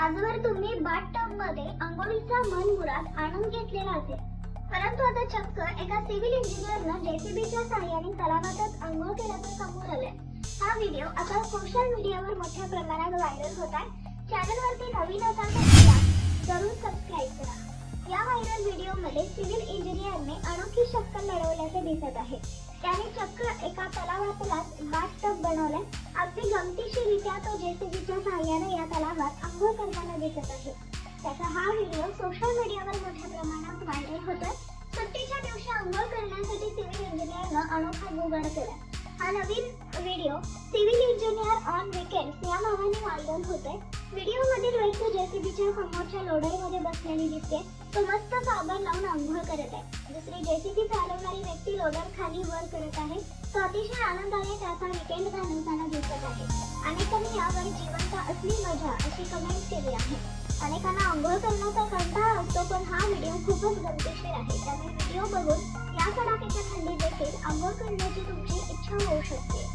आजवर तुम्ही बाथटब मध्ये अंघोळीचा मनमुराद आणून घेतलेला असेल, परंतु आता चक्क एका सिव्हिल इंजिनियरनं जेसीबीच्या साहाय्याने तलावातच अंघोळ केल्याचं समोर आलंय। हा व्हिडिओ आता सोशल मीडियावर मोठ्या प्रमाणात व्हायरल होत आहे। चॅनलवरती नवीन असाल तर जरूर सबस्क्राईब करा। या व्हायरल व्हिडिओमध्ये सिव्हिल इंजिनियरने अनोखी शक्कल लढवल्याचे दिसत आहे। त्याने चक्क एका तलावातलाच बाथटब बनवलाय। अगदी गमतीशीररित्या तो जेसीबीच्या साहाय्याने या तलावात अंघोळ करताना दिसत आहे। त्याचा हा व्हिडिओ सोशल मीडियावर मोठ्या प्रमाणात व्हायरल होतोय। सुट्टीच्या दिवशी अंघोळ करण्यासाठी सिव्हिल इंजिनियरनं अनोखा जुगाड केला। हा नवीन video civil engineer on weekends या नावाने व्हायरल होतोय। व्हिडिओमधील व्यक्ती जेसीबीच्या समोरच्या लोडरमध्ये बसलेली दिसते। तो मस्त साबण लावून अंघोळ करत आहे। दुसरी जेसीबी चालवणारी व्यक्ती लोडर खाली वर करत आहे। तो अतिशय आनंदाने त्याचा वीकेंड घालवताना दिसत आहे। अनेकांनी यावर जिवंत असली मजा अशी कमेंट केली आहे। अनेकांना अंघोळ करण्याचा कंटाळा असतो, पण हा व्हिडिओ खूपच गमतीशीर आहे। त्यामुळे व्हिडिओ बघून या कडाक्याच्या थंडीत देखील अंघोळ करण्याची तुमची इच्छा होऊ शकते।